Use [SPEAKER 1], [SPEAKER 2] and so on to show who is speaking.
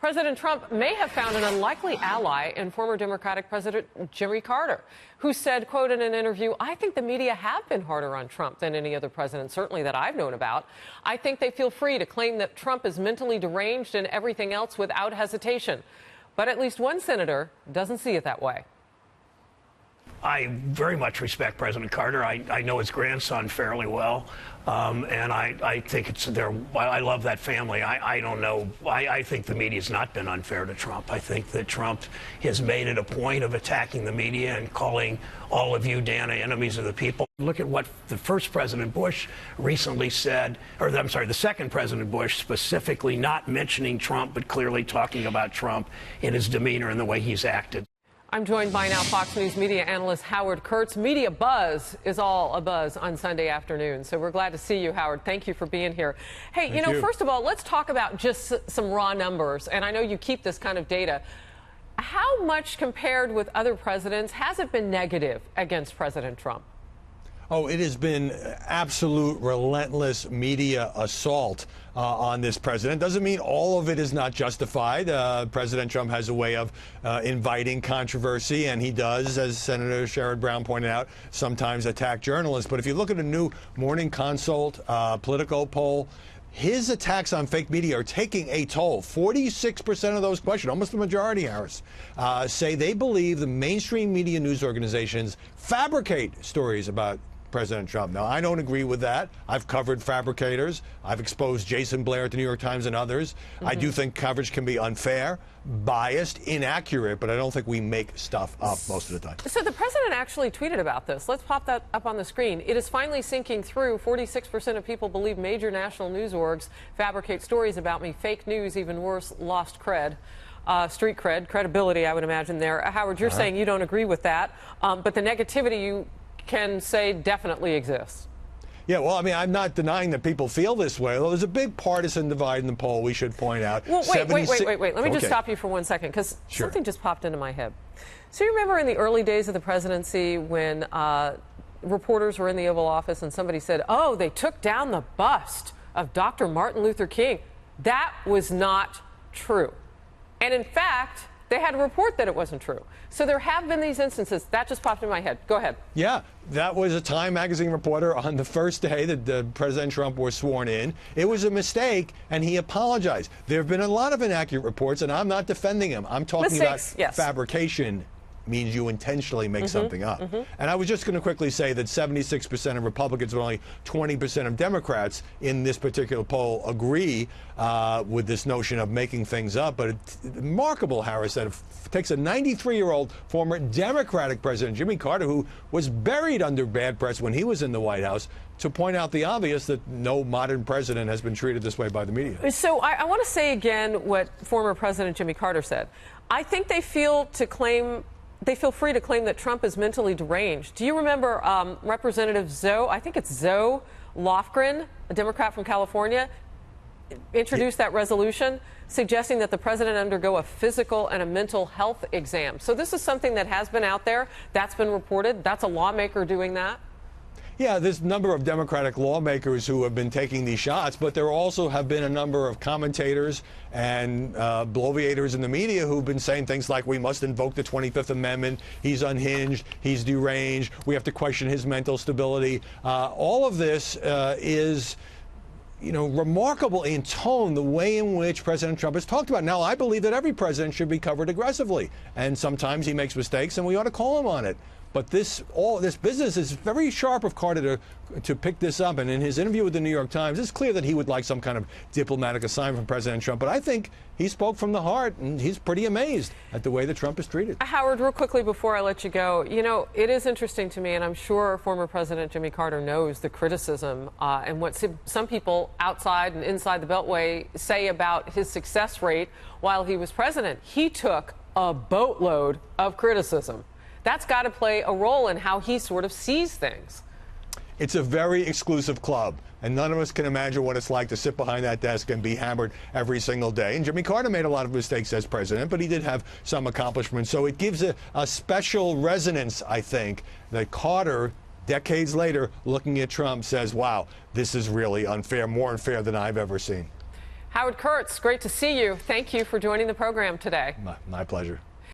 [SPEAKER 1] President Trump may have found an unlikely ally in former Democratic President Jimmy Carter, who said, quote, in an interview, "I think the media have been harder on Trump than any other president, certainly that I've known about. I think they feel free to claim that Trump is mentally deranged and everything else without hesitation." But at least one senator doesn't see it that way.
[SPEAKER 2] I very much respect President Carter. I know his grandson fairly well, and I think it's there. I love that family. I don't know. I think the media's not been unfair to Trump. I think that Trump has made it a point of attacking the media and calling all of you, Dana, enemies of the people. Look at what the first President Bush recently said, or I'm sorry, the second President Bush, specifically not mentioning Trump, but clearly talking about Trump in his demeanor and the way he's acted.
[SPEAKER 1] I'm joined by now Fox News media analyst Howard Kurtz. Media buzz is all a buzz on Sunday afternoon, so we're glad to see you, Howard. Thank you for being here. Hey, you know, first of all, let's talk about just some raw numbers, and I know you keep this kind of data. How much compared with other presidents has it been negative against President Trump?
[SPEAKER 3] Oh, it has been absolute relentless media assault on this president. Doesn't mean all of it is not justified. President Trump has a way of inviting controversy, and he does, as Senator Sherrod Brown pointed out, sometimes attack journalists. But if you look at a new Morning Consult Politico poll, his attacks on fake media are taking a toll. 46% of those questioned, almost the majority, Harris, say they believe the mainstream media news organizations fabricate stories about President Trump. Now, I don't agree with that. I've covered fabricators. I've exposed Jason Blair at the New York Times and others. I do think coverage can be unfair, biased, inaccurate, but I don't think we make stuff up most of the time.
[SPEAKER 1] So the president actually tweeted about this. Let's pop that up on the screen. It is finally sinking through. 46% of people believe major national news orgs fabricate stories about me. Fake news, even worse, lost cred. Street cred, credibility, I would imagine there. Howard, you're saying you don't agree with that, but the negativity you can say definitely exists.
[SPEAKER 3] Yeah, well, I mean, I'm not denying that people feel this way. Well, there's a big partisan divide in the poll, we should point out.
[SPEAKER 1] Well, wait. Let me just stop you for 1 second, because something just popped into my head. So you remember in the early days of the presidency when reporters were in the Oval Office and somebody said, "Oh, they took down the bust of Dr. Martin Luther King." That was not true. And in fact, they had to report that it wasn't true. So there have been these instances. That just popped in my head. Go ahead.
[SPEAKER 3] Yeah, that was a Time magazine reporter on the first day that President Trump was sworn in. It was a mistake, and he apologized. There have been a lot of inaccurate reports, and I'm not defending him. I'm talking about fabrication means you intentionally make something up. And I was just going to quickly say that 76% of Republicans and only 20% of Democrats in this particular poll agree with this notion of making things up. But it's remarkable, Harris, that it takes a 93-year-old former Democratic president, Jimmy Carter, who was buried under bad press when he was in the White House, to point out the obvious that no modern president has been treated this way by the media.
[SPEAKER 1] So I want to say again what former President Jimmy Carter said. I think they feel free to claim that Trump is mentally deranged. Do you remember Representative Zoe Lofgren, a Democrat from California, introduced that resolution suggesting that the president undergo a physical and a mental health exam. So this is something that has been out there. That's been reported. That's a lawmaker doing that.
[SPEAKER 3] Yeah, there's a number of Democratic lawmakers who have been taking these shots, but there also have been a number of commentators and bloviators in the media who've been saying things like, we must invoke the 25th Amendment, he's unhinged, he's deranged, we have to question his mental stability. All of this is, you know, remarkable in tone, the way in which President Trump has talked about it. Now, I believe that every president should be covered aggressively, and sometimes he makes mistakes, and we ought to call him on it. But this business is very sharp of Carter to pick this up. And in his interview with the New York Times, it's clear that he would like some kind of diplomatic assignment from President Trump. But I think he spoke from the heart, and he's pretty amazed at the way that Trump is treated.
[SPEAKER 1] Howard, real quickly before I let you go, you know, it is interesting to me, and I'm sure former President Jimmy Carter knows the criticism and what some people outside and inside the Beltway say about his success rate while he was president. He took a boatload of criticism. That's got to play a role in how he sort of sees things.
[SPEAKER 3] It's a very exclusive club, and none of us can imagine what it's like to sit behind that desk and be hammered every single day. And Jimmy Carter made a lot of mistakes as president, but he did have some accomplishments. So it gives a special resonance, I think, that Carter, decades later, looking at Trump, says, wow, this is really unfair, more unfair than I've ever seen.
[SPEAKER 1] Howard Kurtz, great to see you. Thank you for joining the program today.
[SPEAKER 3] My pleasure.